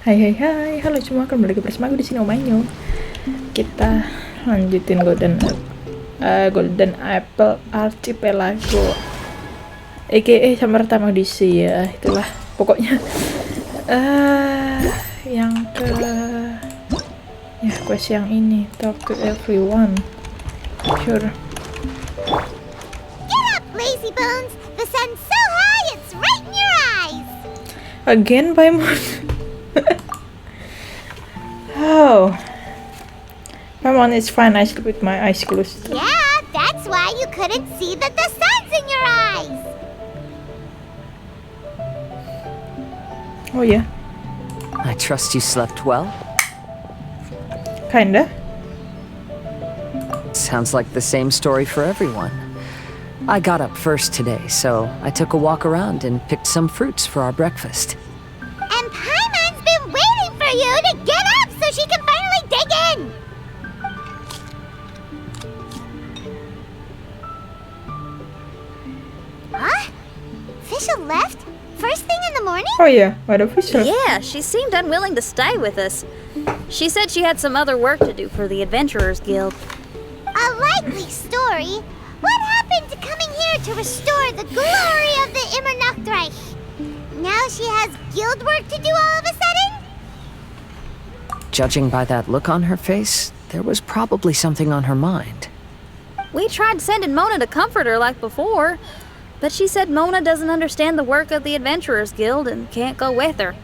Hai hai hai, halo semua, kembali lagi bersama aku di sini Omanyo. Kita lanjutin Golden Apple Archipelago, aka sama pertama Odyssey ya, itulah pokoknya. Yang quest yang ini, talk to everyone. Sure. Get up, lazy bones! The sun's so high it's right in your eyes! Again, Paimon. Oh, Paimon, it's fine. I sleep with my eyes closed. Yeah, that's why you couldn't see that the sun's in your eyes! Oh yeah, I trust you slept well? kinda. Sounds like the same story for everyone. I got up first today, so I took a walk around and picked some fruits for our breakfast. And Paimon's been waiting for you to get up so she can finally dig in! Huh? Fisher left? First thing in the morning? Oh yeah, what official? Yeah, she seemed unwilling to stay with us. She said she had some other work to do for the Adventurers Guild. A likely story. What happened to coming here to restore the glory of the Immernachtreich? Now she has guild work to do all of a sudden? Judging by that look on her face, there was probably something on her mind. We tried sending Mona to comfort her like before, but she said Mona doesn't understand the work of the Adventurers Guild and can't go with her.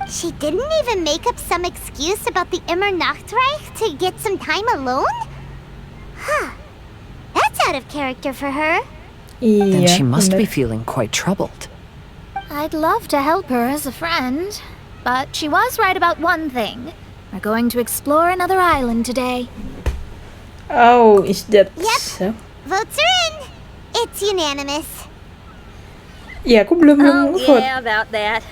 She didn't even make up some excuse about the Immernachtreich to get some time alone? Huh. That's out of character for her. Then she must bener. be feeling quite troubled. I'd love to help her as a friend, but she was right about one thing. We're going to explore another island today. Oh, is that Yep. so? Votes are in. It's unanimous. Ya, aku belum Oh, vote. yeah, about that.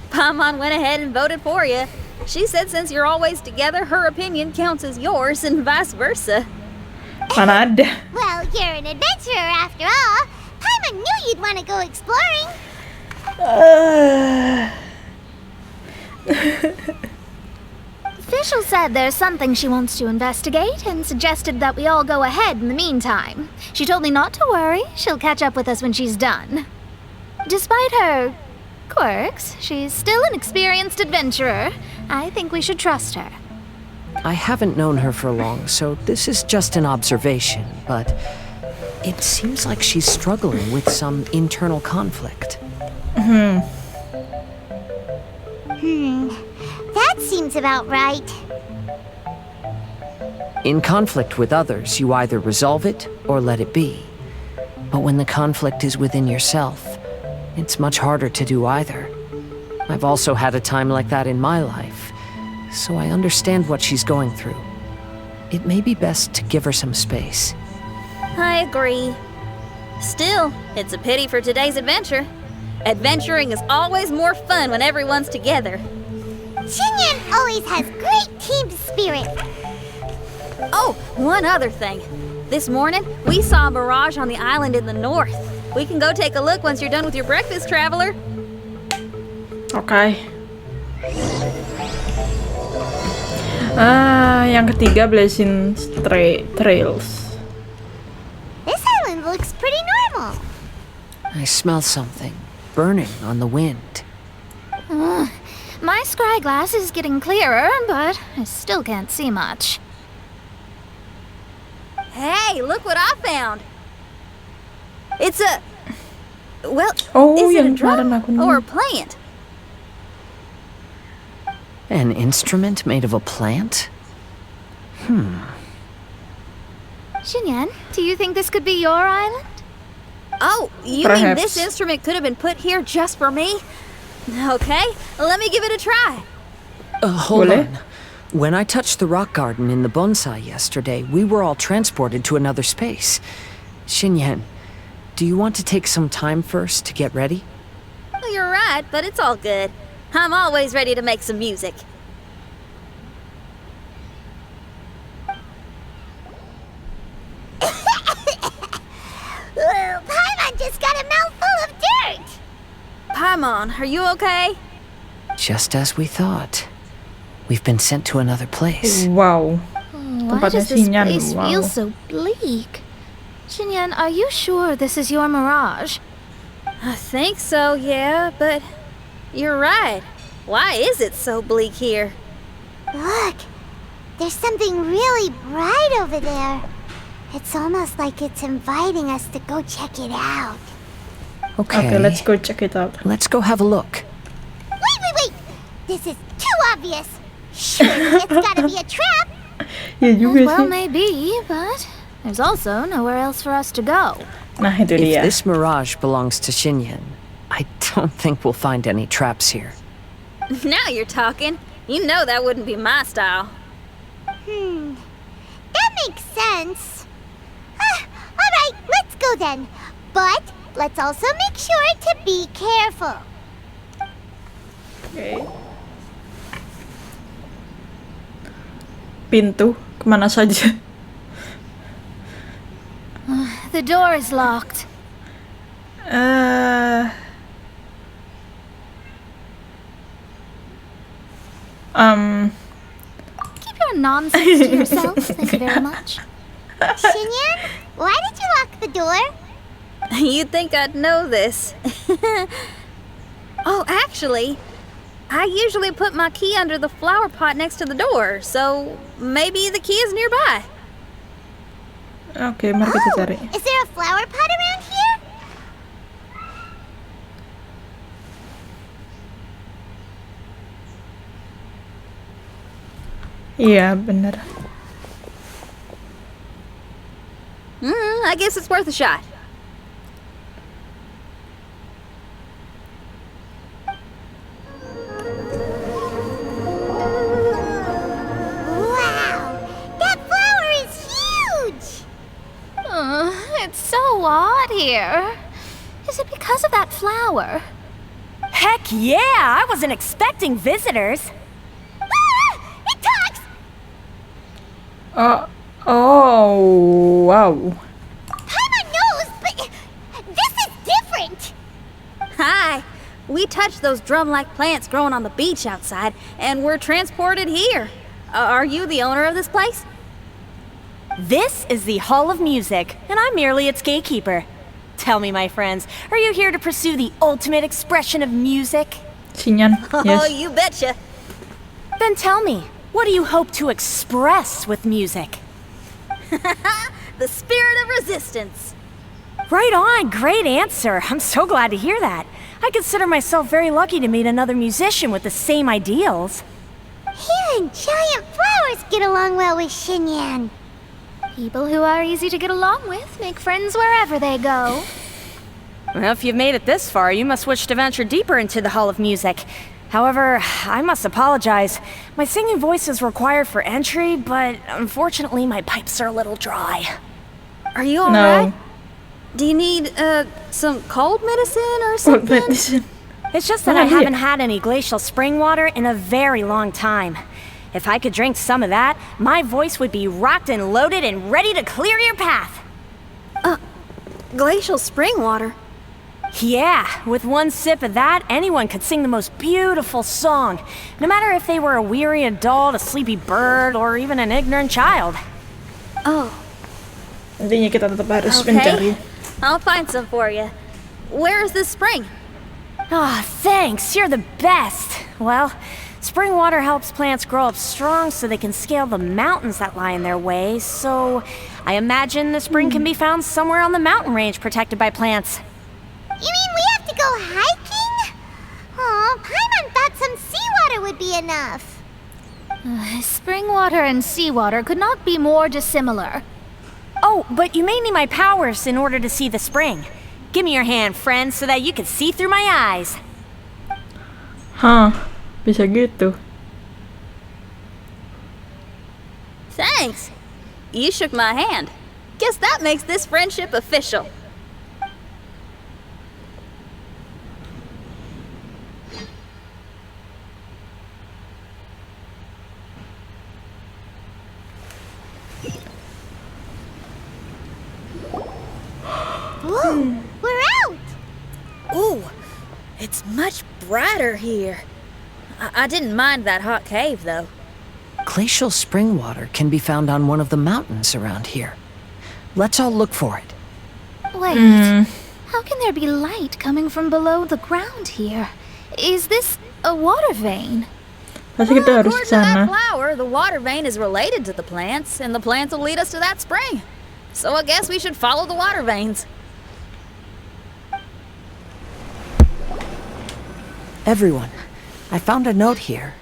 Paimon went ahead and voted for you. She said since you're always together, her opinion counts as yours and vice versa. Mana ada? Well, you're an adventurer after all. Paimon knew you'd want to go exploring. Fischl said there's something she wants to investigate and suggested that we all go ahead in the meantime. She told me not to worry, she'll catch up with us when she's done. Despite her quirks, she's still an experienced adventurer. I think we should trust her. I haven't known her for long, so this is just an observation, but it seems like she's struggling with some internal conflict. That seems about right. In conflict with others, you either resolve it or let it be. But when the conflict is within yourself, it's much harder to do either. I've also had a time like that in my life, so I understand what she's going through. It may be best to give her some space. I agree. Still, it's a pity for today's adventure. Adventuring is always more fun when everyone's together. Xinyan always has great team spirit. Oh, one other thing. This morning, we saw a mirage on the island in the north. We can go take a look once you're done with your breakfast, traveler. Oke. Yang ketiga Blazin Trails. This island looks pretty normal. I smell something burning on the wind. My scry glass is getting clearer, but I still can't see much. Hey, look what I found. It's a... Well, Oh, is it a yang drum kemarin aku or a nemu. plant? An instrument made of a plant? Xinyan, do you think this could be your island? Oh, you mean Perhaps. this instrument could have been put here just for me? Okay, let me give it a try. Hold Boleh? on. When I touched the rock garden in the bonsai yesterday, we were all transported to another space. Xinyan, do you want to take some time first to get ready? Well, you're right, but it's all good. I'm always ready to make some music. Paimon just got a mouthful of dirt. Paimon, are you okay? Just as we thought. We've been sent to another place. Wow. Why Tempatnya does this Xinyan, place wow. feel so bleak? Xinyan, are you sure this is your mirage? I think so, yeah, but you're right. Why is it so bleak here? Look, there's something really bright over there. It's almost like it's inviting us to go check it out. Okay, let's go check it out. Let's go have a look. Wait! This is too obvious. Surely it's gotta be a trap. Ya juga Well, sih. maybe, but there's also nowhere else for us to go. Nah, itu If dia. this mirage belongs to Xinyan, I don't think we'll find any traps here. Now you're talking. You know that wouldn't be my style. That makes sense. Alright, let's go then. But let's also make sure to be careful. Oke. Pintu kemana saja? The door is locked. Keep your nonsense to yourself. Thank you very much. Xinyan, why did you lock the door? You'd think I'd know this. Oh, actually, I usually put my key under the flower pot next to the door, so maybe the key is nearby. Oke, mari kita cari. Is there a flower pot around here? Iya, bener. I guess it's worth a shot. Wow, that flower is huge. It's so odd here. Is it because of that flower? Heck yeah! I wasn't expecting visitors. It talks. Oh, wow. Paimon knows, but this is different. Hi. We touched those drum-like plants growing on the beach outside, and we're transported here. Are you the owner of this place? This is the Hall of Music, and I'm merely its gatekeeper. Tell me, my friends, are you here to pursue the ultimate expression of music? Xinyan, Oh, yes. you betcha. Then tell me, what do you hope to express with music? The spirit of resistance. Right on, great answer. I'm so glad to hear that. I consider myself very lucky to meet another musician with the same ideals. Even giant flowers get along well with Xinyan. People who are easy to get along with make friends wherever they go. Well, if you've made it this far, you must wish to venture deeper into the Hall of Music. However, I must apologize. My singing voice is required for entry, but unfortunately my pipes are a little dry. Are you all No. right? Do you need, some cold medicine or Cold something? medicine. It's just that Oh, I yeah. haven't had any glacial spring water in a very long time. If I could drink some of that, my voice would be rocked and loaded and ready to clear your path. Glacial spring water. Yeah, with one sip of that, anyone could sing the most beautiful song, no matter if they were a weary adult, a sleepy bird, or even an ignorant child. Oh, Intinya kita tetap harus okay. mencari. I'll find some for you. Where is this spring? Ah, thanks, you're the best. Well, spring water helps plants grow up strong so they can scale the mountains that lie in their way, so I imagine the spring can be found somewhere on the mountain range protected by plants. You mean we have to go hiking? Oh, Paimon thought some seawater would be enough. Spring water and seawater could not be more dissimilar. Oh, but you may need my powers in order to see the spring. Give me your hand, friend, so that you can see through my eyes. Hah, bisa gitu. Thanks. You shook my hand. Guess that makes this friendship official. Whoa, we're out. Ooh, it's much brighter here. I didn't mind that hot cave, though. Glacial spring water can be found on one of the mountains around here. Let's all look for it. Wait, how can there be light coming from below the ground here? Is this a water vein? Pasti kita harus According ke to that sana. flower, the water vein is related to the plants, and the plants will lead us to that spring. So I guess we should follow the water veins. Everyone, I found a note here.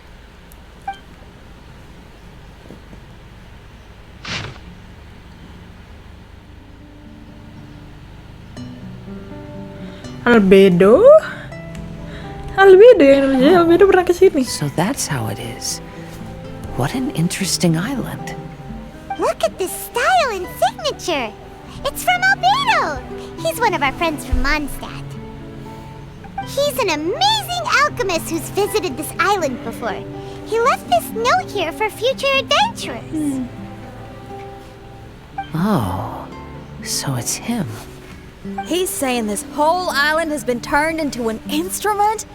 Albedo? Albedo yang Indonesia, Albedo pernah kesini. So that's how it is. What an interesting island. Look at this style and signature. It's from Albedo. He's one of our friends from Mondstadt. He's an amazing alchemist who's visited this island before. He left this note here for future adventurers. Oh, so it's him. He's saying this whole island has been turned into an instrument?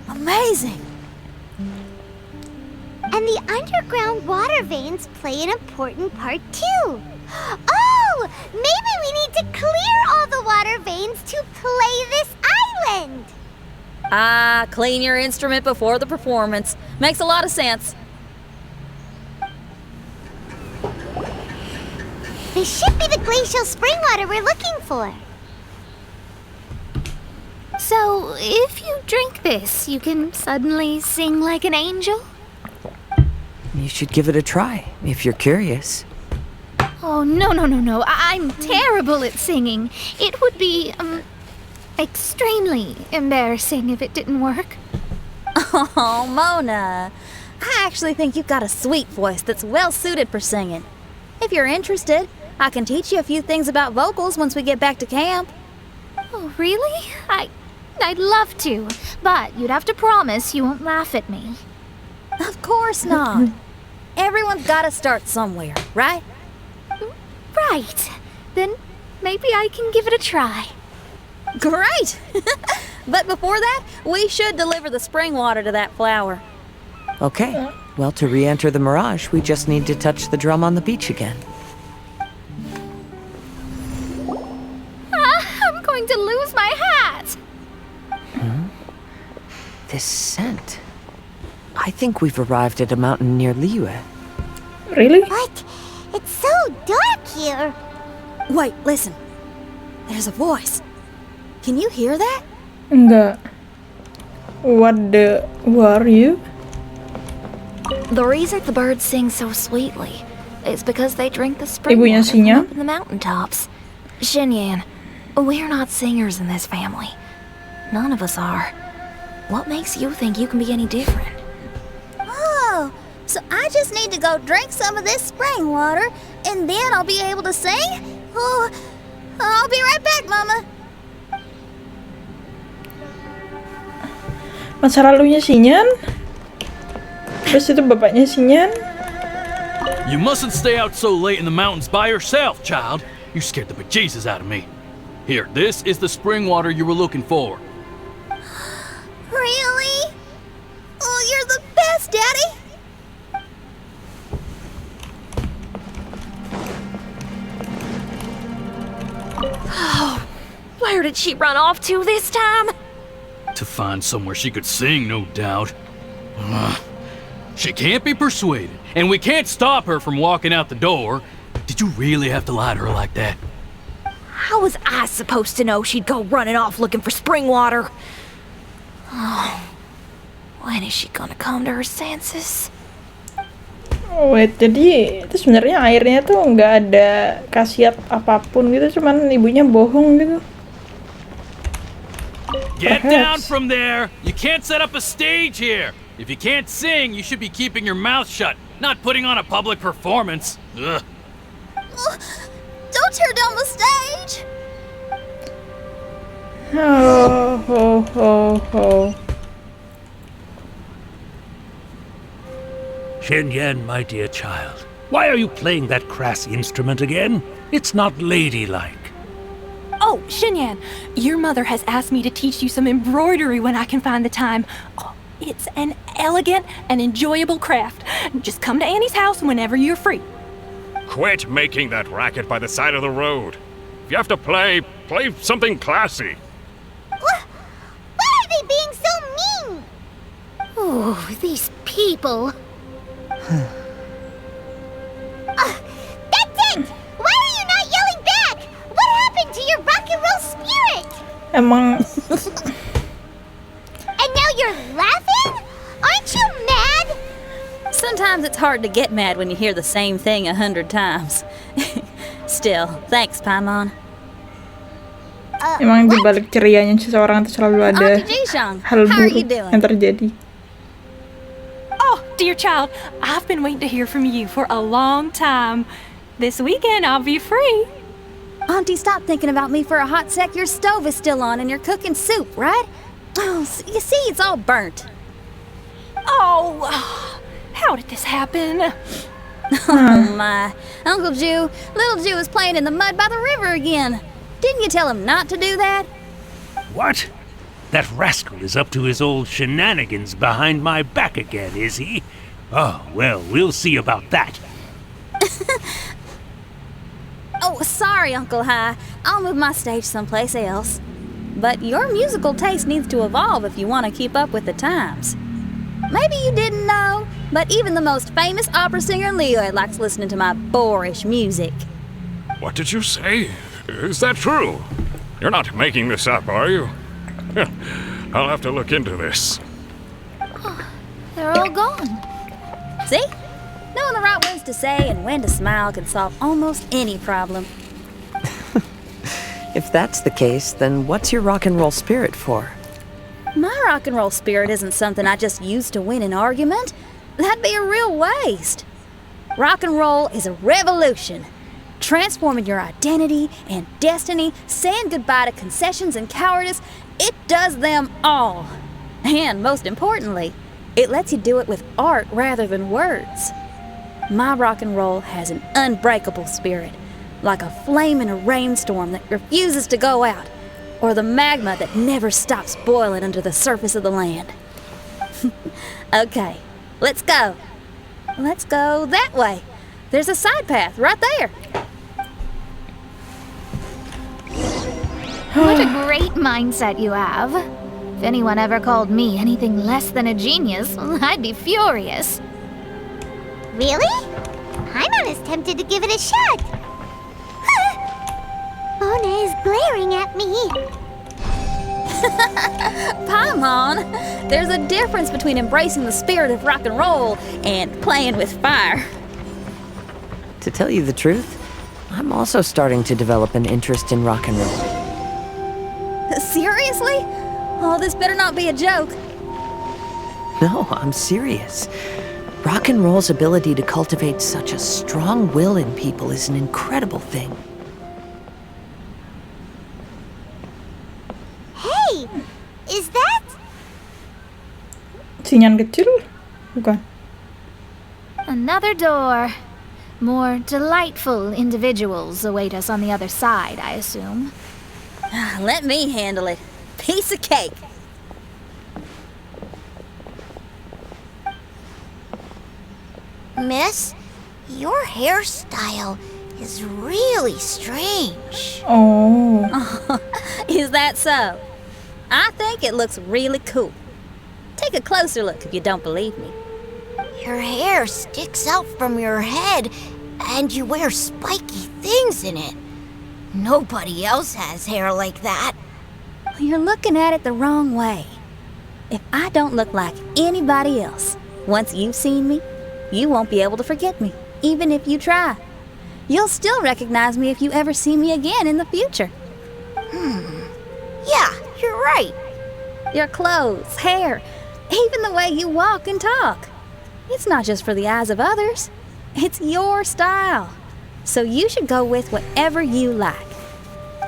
Amazing! And the underground water veins play an important part too. Oh, maybe we need to clear all the water veins to play this island. Ah, clean your instrument before the performance. Makes a lot of sense. This should be the glacial spring water we're looking for. So, if you drink this, you can suddenly sing like an angel? You should give it a try, if you're curious. Oh, no. I'm terrible at singing. It would be, extremely embarrassing if it didn't work. Oh, Mona. I actually think you've got a sweet voice that's well suited for singing. If you're interested, I can teach you a few things about vocals once we get back to camp. Oh, really? I'd love to, but you'd have to promise you won't laugh at me. Of course not. Everyone's got to start somewhere, right? Right. Then maybe I can give it a try. Great! But before that, we should deliver the spring water to that flower. Okay, well, to re-enter the Mirage, we just need to touch the drum on the beach again. I'm going to lose my hat. This scent. I think we've arrived at a mountain near Liyue. Really? What? It's so dark here. Wait, listen. There's a voice. Can you hear that? Enggak. Who are you? The reason the birds sing so sweetly is because they drink the spring Ibunya water from Xinyan? up in the mountaintops. Xinyan, we're not singers in this family. None of us are. What makes you think you can be any different? Oh, so I just need to go drink some of this spring water, and then I'll be able to sing? Oh, I'll be right back, Mama. Masa lalunya Xinyan? Terus itu bapaknya Xinyan? You mustn't stay out so late in the mountains by yourself, child. You scared the bejesus out of me. Here, this is the spring water you were looking for. Really? Oh, you're the best, Daddy. Where did she run off to this time? To find somewhere she could sing, no doubt. Ugh. She can't be persuaded, and we can't stop her from walking out the door. Did you really have to lie to her like that? How was I supposed to know she'd go running off looking for spring water? Oh, when is she gonna come to her senses? Wait, jadi itu sebenarnya airnya tuh nggak ada khasiat apapun gitu, cuman ibunya bohong gitu. Get Perhaps. down from there! You can't set up a stage here! If you can't sing, you should be keeping your mouth shut, not putting on a public performance. Ugh. Don't tear down the stage. Oh, ho, ho, ho. Xinyan, my dear child, why are you playing that crass instrument again? It's not ladylike. Oh, Xinyan, your mother has asked me to teach you some embroidery when I can find the time. It's an elegant and enjoyable craft. Just come to Annie's house whenever you're free. Quit making that racket by the side of the road. If you have to play something classy. Why are they being so mean? Ooh, these people. That's it! Why are you not yelling back? What happened to your rock and roll spirit? Emang And now you're laughing? Aren't you mad? Sometimes it's hard to get mad when you hear the same thing 100 times. Still, thanks, Paimon. emang di balik cerianya seseorang itu selalu ada Auntie Jishang, hal how are you buruk doing? yang terjadi. Oh, dear child, I've been waiting to hear from you for a long time. This weekend I'll be free. Auntie, stop thinking about me for a hot sec. Your stove is still on and you're cooking soup, right? Oh, you see, it's all burnt. Oh, how did this happen? Oh my. Uncle Jew, little Jew is playing in the mud by the river again. Didn't you tell him not to do that? What? That rascal is up to his old shenanigans behind my back again, is he? Oh, well, we'll see about that. Oh, sorry, Uncle High. I'll move my stage someplace else. But your musical taste needs to evolve if you want to keep up with the times. Maybe you didn't know, but even the most famous opera singer Leo likes listening to my boorish music. What did you say? Is that true? You're not making this up, are you? I'll have to look into this. They're all gone. See? Knowing the right words to say and when to smile can solve almost any problem. If that's the case, then what's your rock and roll spirit for? My rock and roll spirit isn't something I just use to win an argument. That'd be a real waste. Rock and roll is a revolution. Transforming your identity and destiny, saying goodbye to concessions and cowardice, it does them all. And most importantly, it lets you do it with art rather than words. My rock and roll has an unbreakable spirit, like a flame in a rainstorm that refuses to go out, or the magma that never stops boiling under the surface of the land. Okay, let's go. Let's go that way. There's a side path right there. What a great mindset you have. If anyone ever called me anything less than a genius, I'd be furious. Really? Paimon is tempted to give it a shot. Mona is glaring at me. Paimon, there's a difference between embracing the spirit of rock and roll and playing with fire. To tell you the truth, I'm also starting to develop an interest in rock and roll. Seriously? Oh, this better not be a joke. No, I'm serious. Rock and roll's ability to cultivate such a strong will in people is an incredible thing. Hey, is that? Xinyan kecil? Bukan. Another door. More delightful individuals await us on the other side, I assume. Let me handle it. Piece of cake. Miss, your hairstyle is really strange. Oh. Is that so? I think it looks really cool. Take a closer look if you don't believe me. Your hair sticks out from your head, and you wear spiky things in it. Nobody else has hair like that. You're looking at it the wrong way. If I don't look like anybody else, once you've seen me, you won't be able to forget me, even if you try. You'll still recognize me if you ever see me again in the future. Yeah, you're right. Your clothes, hair, even the way you walk and talk. It's not just for the eyes of others. It's your style. So you should go with whatever you like.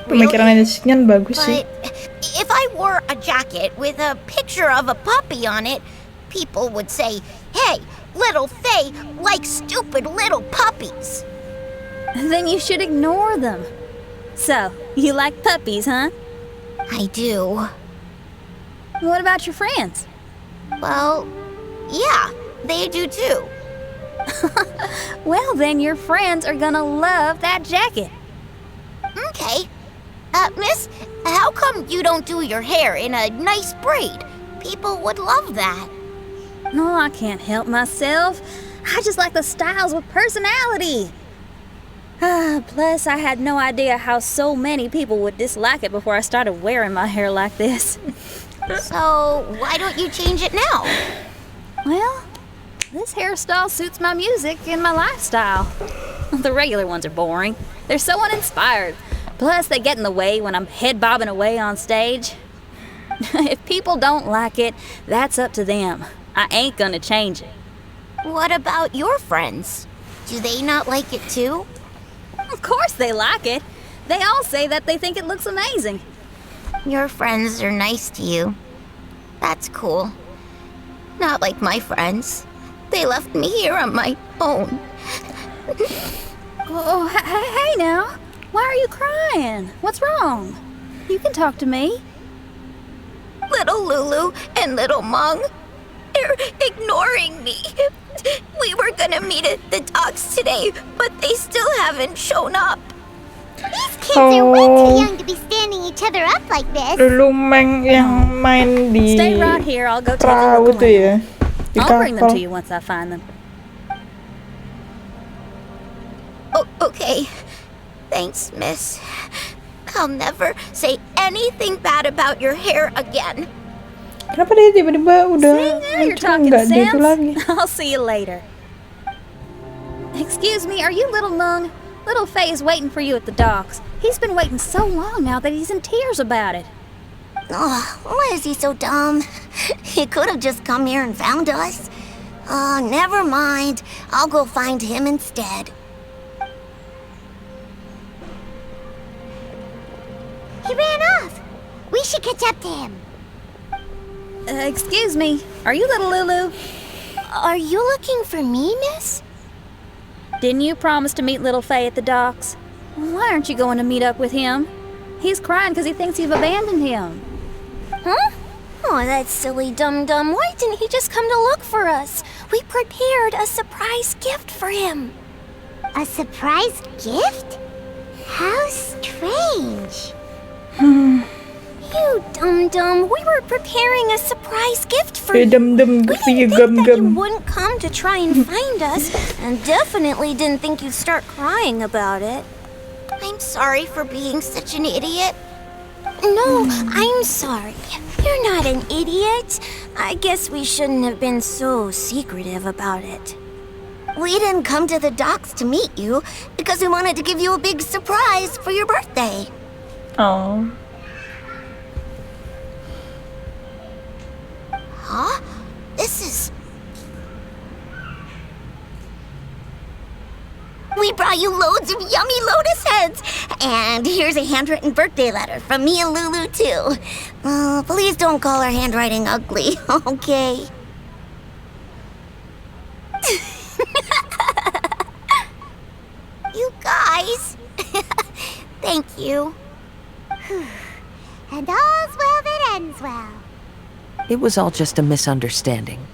Pemikirannya Xinyan bagus sih. But if I wore a jacket with a picture of a puppy on it, people would say, "Hey, little Faye likes stupid little puppies." Then you should ignore them. So, you like puppies, huh? I do. What about your friends? Well, yeah, they do too. Well, then your friends are gonna love that jacket. Okay. Miss, how come you don't do your hair in a nice braid? People would love that. No, I can't help myself. I just like the styles with personality. Plus, I had no idea how so many people would dislike it before I started wearing my hair like this. So, why don't you change it now? Well, this hairstyle suits my music and my lifestyle. The regular ones are boring. They're so uninspired. Plus, they get in the way when I'm head bobbing away on stage. If people don't like it, that's up to them. I ain't gonna change it. What about your friends? Do they not like it too? Of course they like it. They all say that they think it looks amazing. Your friends are nice to you. That's cool. Not like my friends. They left me here on my own. Oh, hey now. Why are you crying? What's wrong? You can talk to me. Little Lulu and little Mung, they're ignoring me. We were gonna meet at the docks today, but they still haven't shown up. These kids are way too young to be standing each other up like this. Dulu yang main di Stay right here. I'll go take a perahu look. tuh ya. Di I'll bring them kapal. to you once I find them. Oh, okay. Thanks, miss. I'll never say anything bad about your hair again. Kenapa dia tiba-tiba udah See, now you're muncul talking nggak dia itu sense. lagi? I'll see you later. Excuse me, are you little Mung? Little Faye is waiting for you at the docks. He's been waiting so long now that he's in tears about it. Oh, why is he so dumb? He could have just come here and found us. Oh, never mind. I'll go find him instead. He ran off. We should catch up to him. Excuse me, are you little Lulu? Are you looking for me, miss? Didn't you promise to meet little Faye at the docks? Why aren't you going to meet up with him? He's crying because he thinks you've abandoned him. Huh? Oh, that silly dum-dum. Why didn't he just come to look for us? We prepared a surprise gift for him. A surprise gift? How strange. You dum-dum. We were preparing a surprise gift for you. Dum-dum We didn't think that you wouldn't come to try and find us, and definitely didn't think you'd start crying about it. I'm sorry for being such an idiot. No, I'm sorry. You're not an idiot. I guess we shouldn't have been so secretive about it. We didn't come to the docks to meet you because we wanted to give you a big surprise for your birthday. Oh. Huh? This is... We brought you loads of yummy lotus heads! And here's a handwritten birthday letter from me and Lulu, too. Please don't call our handwriting ugly, okay? You guys! Thank you. And all's well that ends well. It was all just a misunderstanding.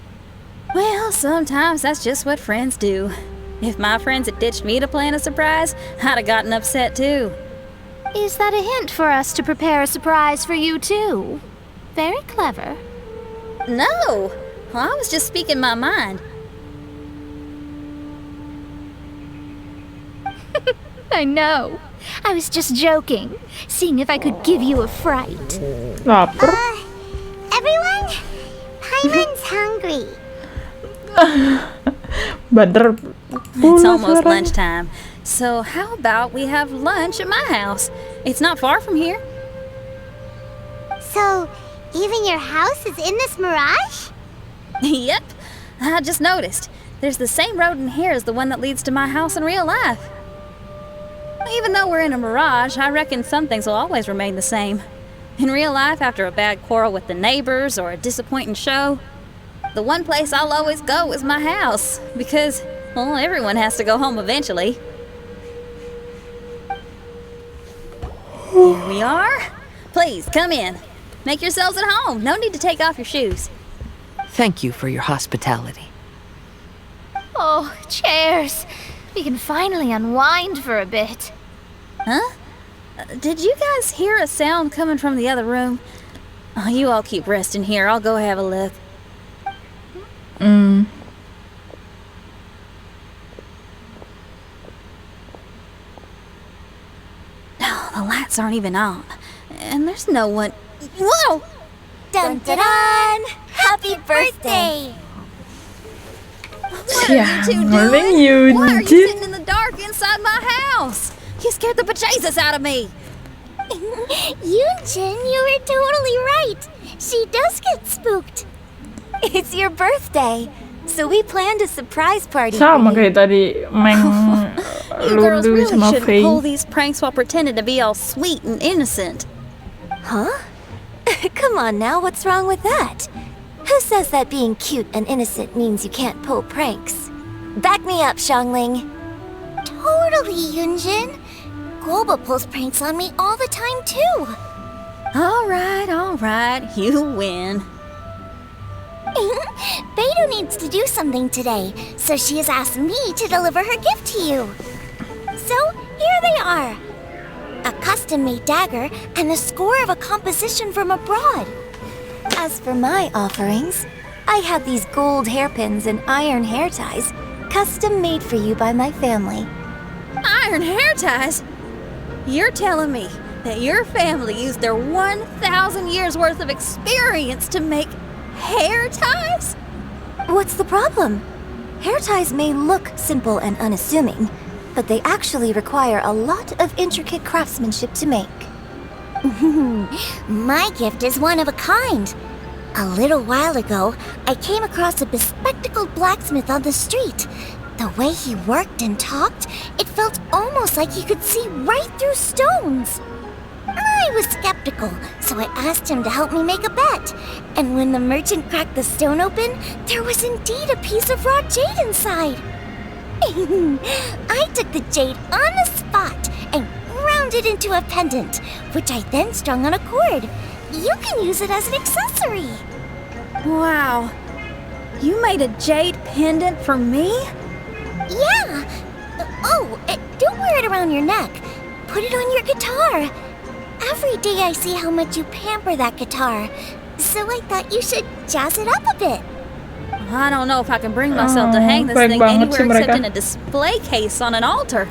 Well, sometimes that's just what friends do. If my friends had ditched me to plan a surprise, I'd have gotten upset too. Is that a hint for us to prepare a surprise for you too? Very clever. No! Well, I was just speaking my mind. I know. I was just joking, seeing if I could give you a fright. Lapar. Everyone, Paimon's hungry. Bener. It's almost lunchtime. So how about we have lunch at my house? It's not far from here. So, even your house is in this mirage? Yep. I just noticed. There's the same road in here as the one that leads to my house in real life. Even though we're in a mirage, I reckon some things will always remain the same. In real life, after a bad quarrel with the neighbors or a disappointing show, the one place I'll always go is my house, because, well, everyone has to go home eventually. Here we are. Please, come in. Make yourselves at home. No need to take off your shoes. Thank you for your hospitality. Oh, chairs. We can finally unwind for a bit. Huh? Did you guys hear a sound coming from the other room? Oh, you all keep resting here. I'll go have a look. Oh, the lights aren't even on. And there's no one. Whoa! Dun dun dun! Happy birthday! What are you two Morning, doing? Why are you Yunjin. sitting in the dark inside my house? You scared the bejesus out of me. Yunjin, you were totally right. She does get spooked. It's your birthday, so we planned a surprise party. Sama kayak tadi Meng You girls Lulu really sama shouldn't Faye. pull these pranks while pretending to be all sweet and innocent. Huh? Come on now, what's wrong with that? Who says that being cute and innocent means you can't pull pranks? Back me up, Xiangling. Totally, Yunjin. Guoba pulls pranks on me all the time, too. All right, you win. Beidou needs to do something today, so she has asked me to deliver her gift to you. So, here they are. A custom-made dagger and the score of a composition from abroad. As for my offerings, I have these gold hairpins and iron hair ties, custom made for you by my family. Iron hair ties? You're telling me that your family used their 1,000 years worth of experience to make hair ties? What's the problem? Hair ties may look simple and unassuming, but they actually require a lot of intricate craftsmanship to make. My gift is one of a kind. A little while ago, I came across a bespectacled blacksmith on the street. The way he worked and talked, it felt almost like he could see right through stones. I was skeptical, so I asked him to help me make a bet. And when the merchant cracked the stone open, there was indeed a piece of raw jade inside. I took the jade on the spot and ground it into a pendant, which I then strung on a cord. You can use it as an accessory. Wow. You made a jade pendant for me? Yeah. Don't wear it around your neck. Put it on your guitar. Every day I see how much you pamper that guitar, so I thought you should jazz it up a bit. I don't know if I can bring myself to hang this baik thing banget anywhere sih except mereka. in a display case on an altar.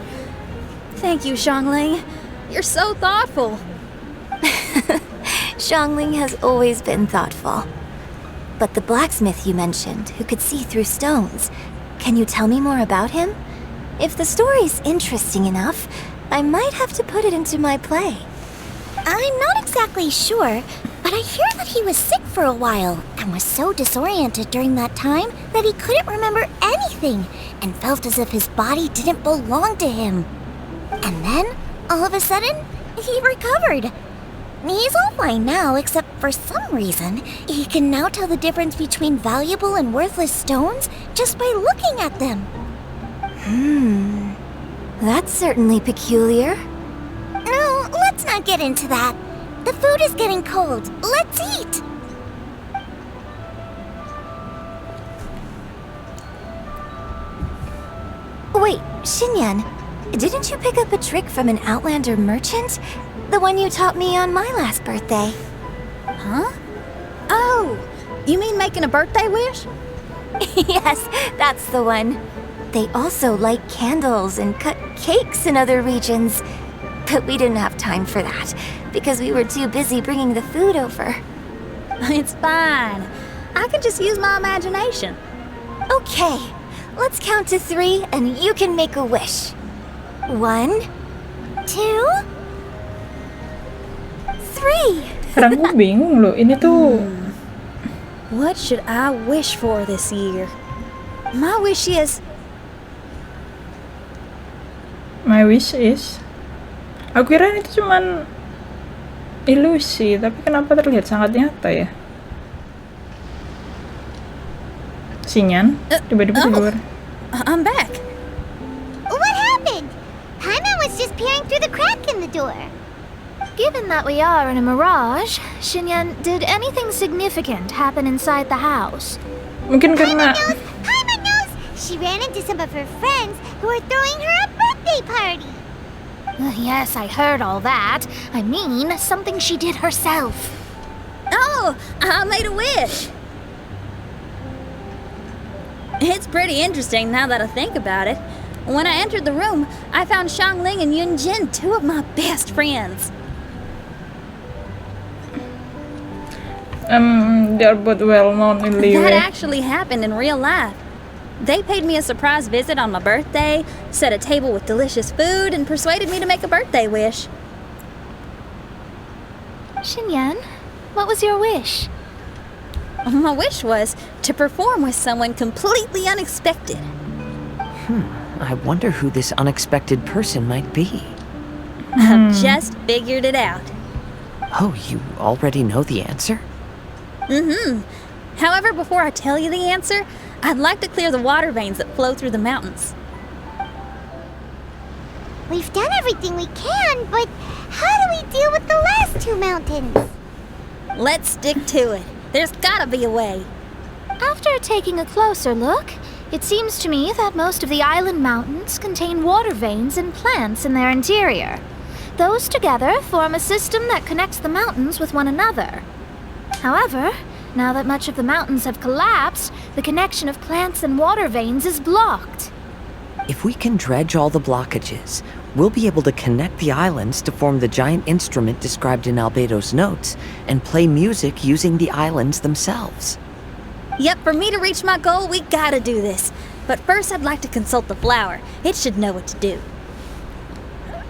Thank you, Xiangling. You're so thoughtful. Xiangling has always been thoughtful. But the blacksmith you mentioned, who could see through stones, can you tell me more about him? If the story's interesting enough, I might have to put it into my play. I'm not exactly sure, but I hear that he was sick for a while and was so disoriented during that time that he couldn't remember anything and felt as if his body didn't belong to him. And then, all of a sudden, he recovered. He's all fine now, except for some reason, he can now tell the difference between valuable and worthless stones just by looking at them. That's certainly peculiar. No, let's not get into that. The food is getting cold. Let's eat. Wait, Xinyan, didn't you pick up a trick from an Outlander merchant? The one you taught me on my last birthday. Huh? Oh, you mean making a birthday wish? Yes, that's the one. They also light candles and cut cakes in other regions. But we didn't have time for that, because we were too busy bringing the food over. It's fine. I can just use my imagination. Okay, let's count to 3 and you can make a wish. 1, 2, 3. Kadang gue bingung loh, ini tuh What should I wish for this year? My wish is... my wish is. Aku kira itu cuman ilusi, tapi kenapa terlihat sangat nyata ya? Xinyan, tiba-tiba tidur. I'm back. What happened? Paimon was just peering through the crack in the door. Given that we are in a mirage, Xinyan, did anything significant happen inside the house? Mungkin karena Paimon knows! She ran into some of her friends who were throwing her a birthday party. Yes, I heard all that. I mean, something she did herself. Oh, I made a wish. It's pretty interesting now that I think about it. When I entered the room, I found Xiangling and Yunjin, two of my best friends. They're both well known in That Liyue. actually happened in real life. They paid me a surprise visit on my birthday, set a table with delicious food, and persuaded me to make a birthday wish. Xinyan, what was your wish? My wish was to perform with someone completely unexpected. I wonder who this unexpected person might be. I've just figured it out. Oh, you already know the answer? However, before I tell you the answer, I'd like to clear the water veins that flow through the mountains. We've done everything we can, but how do we deal with the last two mountains? Let's stick to it. There's gotta be a way. After taking a closer look, it seems to me that most of the island mountains contain water veins and plants in their interior. Those together form a system that connects the mountains with one another. However, now that much of the mountains have collapsed, the connection of plants and water veins is blocked. If we can dredge all the blockages, we'll be able to connect the islands to form the giant instrument described in Albedo's notes and play music using the islands themselves. Yep, for me to reach my goal, we gotta do this. But first, I'd like to consult the flower. It should know what to do.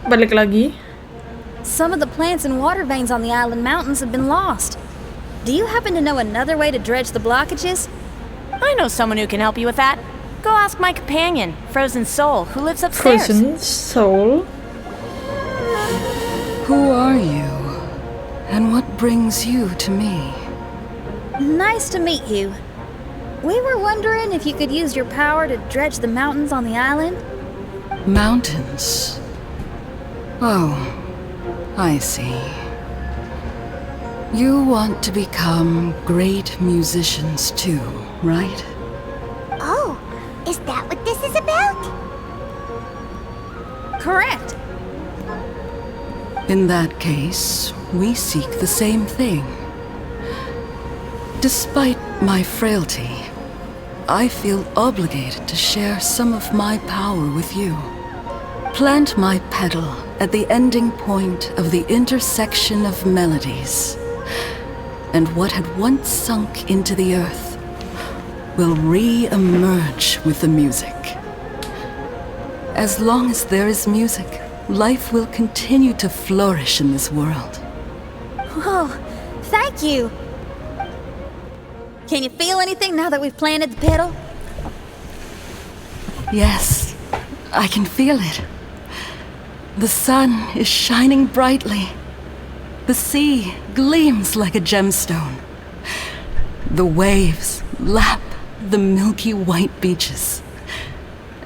Balik lagi. Some of the plants and water veins on the island mountains have been lost. Do you happen to know another way to dredge the blockages? I know someone who can help you with that. Go ask my companion, Frozen Soul, who lives upstairs. Frozen Soul. Who are you? And what brings you to me? Nice to meet you. We were wondering if you could use your power to dredge the mountains on the island. Mountains. Oh, I see. You want to become great musicians too, right? Oh, is that what this is about? Correct. In that case, we seek the same thing. Despite my frailty, I feel obligated to share some of my power with you. Plant my petal at the ending point of the intersection of melodies, and what had once sunk into the earth will re-emerge with the music. As long as there is music, life will continue to flourish in this world. Whoa, thank you. Can you feel anything now that we've planted the petal? Yes, I can feel it. The sun is shining brightly. The sea gleams like a gemstone. The waves lap the milky white beaches,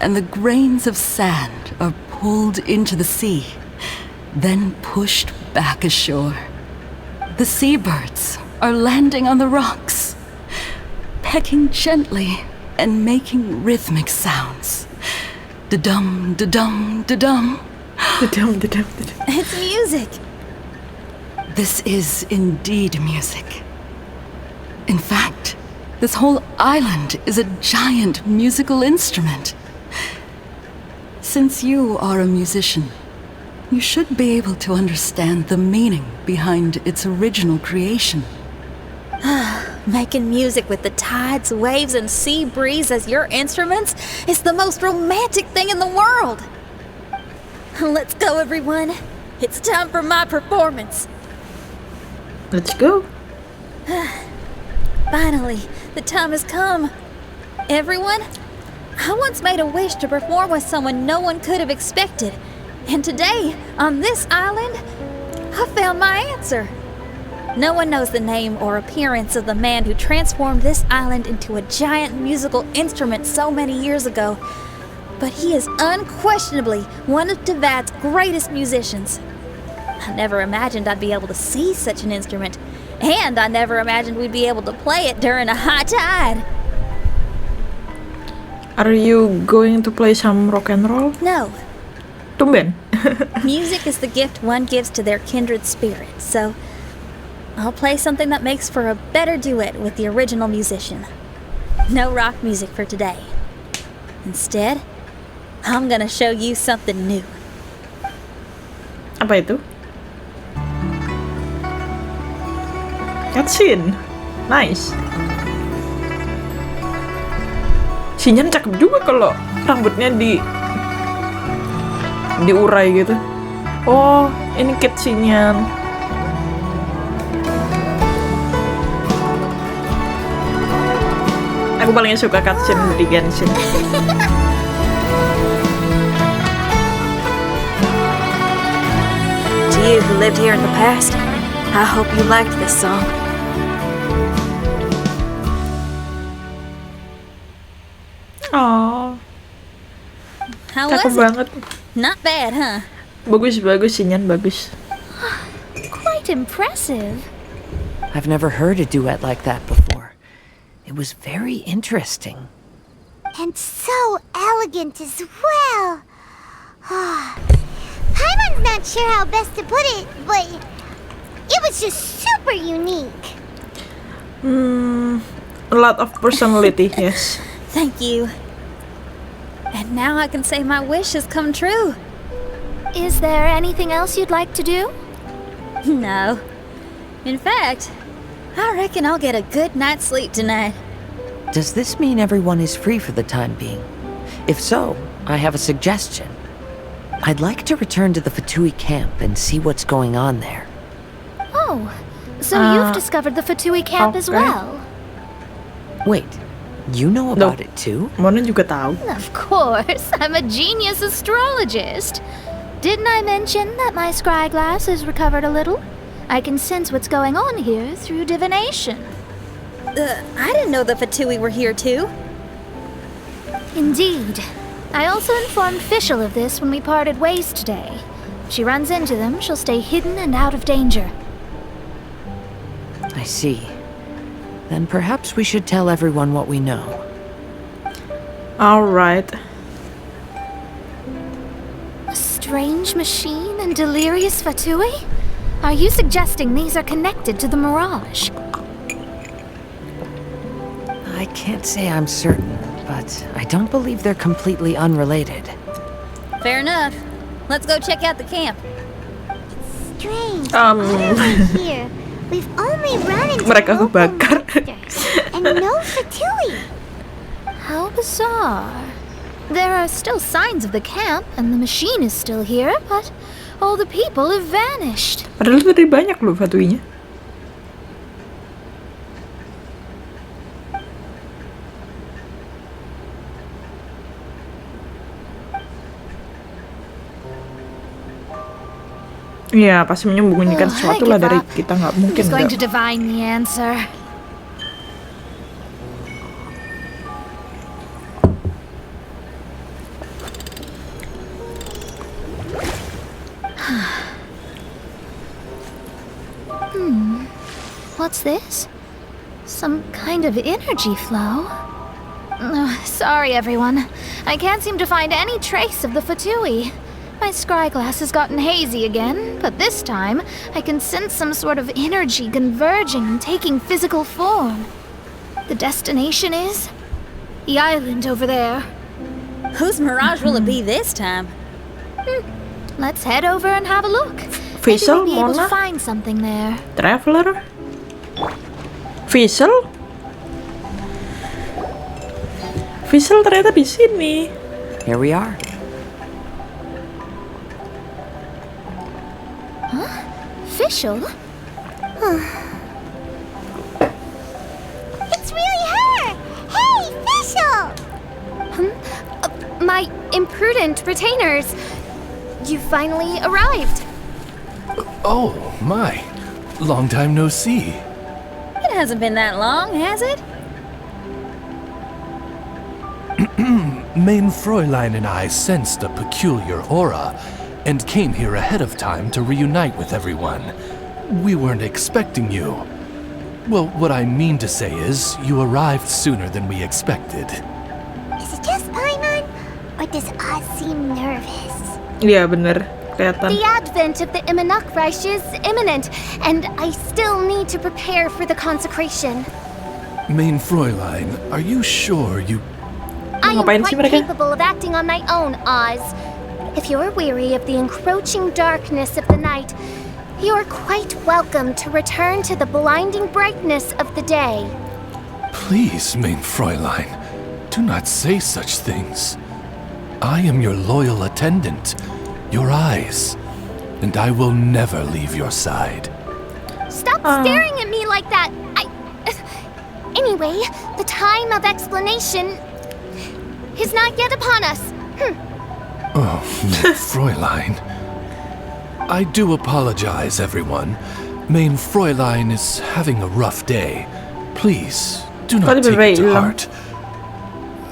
and the grains of sand are pulled into the sea, then pushed back ashore. The seabirds are landing on the rocks, pecking gently and making rhythmic sounds. Da-dum, da-dum, da-dum. Da-dum, da-dum, da-dum. It's music. This is indeed music. In fact, this whole island is a giant musical instrument. Since you are a musician, you should be able to understand the meaning behind its original creation. Making music with the tides, waves, and sea breeze as your instruments is the most romantic thing in the world. Let's go, everyone. It's time for my performance. Let's go. Finally, the time has come. Everyone, I once made a wish to perform with someone no one could have expected. And today, on this island, I found my answer. No one knows the name or appearance of the man who transformed this island into a giant musical instrument so many years ago. But he is unquestionably one of Teyvat's greatest musicians. I never imagined I'd be able to see such an instrument, and I never imagined we'd be able to play it during a high tide. Are you going to play some rock and roll? No, Tumben. music is the gift one gives to their kindred spirit, so I'll play something that makes for a better duet with the original musician. No rock music for today. Instead, I'm gonna show you something new. Apa itu? Cutscene. Nice. Xinyan cakep juga kalau rambutnya diurai gitu. Oh, ini kit Xinyan. Aku paling suka cutscene di Genshin. To you who lived here in the past, I hope you liked this song. Oh, How cakep was it? banget. Not bad, huh? Bagus Xinyan, bagus. Quite impressive. I've never heard a duet like that before. It was very interesting. And so elegant as well. Paimon's not sure how best to put it, but it was just super unique. A lot of personality, yes. Thank you. And now I can say my wish has come true. Is there anything else you'd like to do? No. In fact, I reckon I'll get a good night's sleep tonight. Does this mean everyone is free for the time being? If so, I have a suggestion. I'd like to return to the Fatui camp and see what's going on there. Oh, so you've discovered the Fatui camp as okay. well? Wait, you know about it too? Mona juga tahu. Of course, I'm a genius astrologist. Didn't I mention that my scry glass is recovered a little? I can sense what's going on here through divination. I didn't know the Fatui were here too. Indeed. I also informed Fischl of this when we parted ways today. If she runs into them, she'll stay hidden and out of danger. I see. Then perhaps we should tell everyone what we know. Alright. A strange machine and delirious Fatui? Are you suggesting these are connected to the Mirage? I can't say I'm certain, but I don't believe they're completely unrelated. Fair enough. Let's go check out the camp. Strange. Right here, we've only run into Mereka local kebakar. monsters and no Fatui. How bizarre. There are still signs of the camp, and the machine is still here, but all the people have vanished. Padahal tadi banyak loh Fatuinya. Iya, pasti menyembunyikan sesuatu lah dari kita, nggak I'm mungkin. just going to nggak. divine the answer. What's this? Some kind of energy flow? Sorry, everyone. I can't seem to find any trace of the Fatui. My scry glass has gotten hazy again, but this time I can sense some sort of energy converging and taking physical form. The destination is the island over there. Whose mirage will it be this time? Let's head over and have a look. Maybe Vessel, we'll be able to Mona, find something there. Traveler, Vessel, Vessel ternyata di sini. Here we are. Fischl? It's really her! Hey, Fischl! My imprudent retainers. You finally arrived. Oh, my. Long time no see. It hasn't been that long, has it? Main Fräulein and I sensed a peculiar aura and came here ahead of time to reunite with everyone. We weren't expecting you. Well, what I mean to say is, you arrived sooner than we expected. Is it just Or does Oz seem nervous? Iya bener, kelihatan. The advent of the Immunukreich is imminent, and I still need to prepare for the consecration. Main Fräulein, are you sure you... I am Ngapain sih quite mereka? capable of acting on my own, Oz. If you're weary of the encroaching darkness of the night, you're quite welcome to return to the blinding brightness of the day. Please, Main Fräulein, do not say such things. I am your loyal attendant, your eyes, and I will never leave your side. Stop staring at me like that! Anyway, the time of explanation is not yet upon us. Oh, Main Fräulein. I do apologize, everyone. Main Fräulein is having a rough day. Please, do not take it to heart.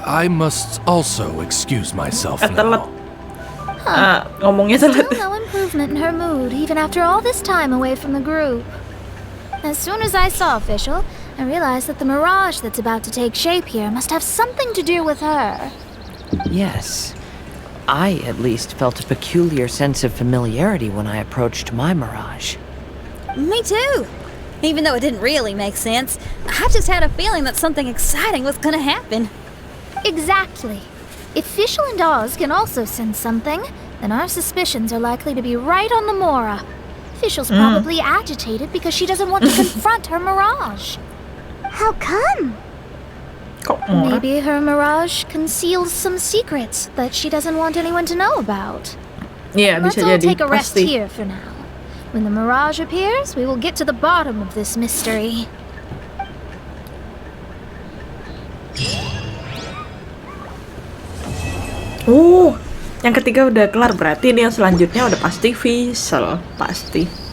I must also excuse myself now. Ngomongnya telat. Still no improvement in her mood, even after all this time away from the group. As soon as I saw Official, I realized that the mirage that's about to take shape here must have something to do with her. Yes. I, at least, felt a peculiar sense of familiarity when I approached my mirage. Me too. Even though it didn't really make sense, I just had a feeling that something exciting was gonna happen. Exactly. If Fischl and Oz can also sense something, then our suspicions are likely to be right on the Mora. Fischl's probably agitated because she doesn't want to confront her mirage. How come? Maybe her mirage conceals some secrets that she doesn't want anyone to know about. Iya, Let's bisa all jadi. take a rest Pasti. here for now. When the mirage appears, we will get to the bottom of this mystery. Yang ketiga udah kelar, berarti ini yang selanjutnya udah pasti Fischl, pasti.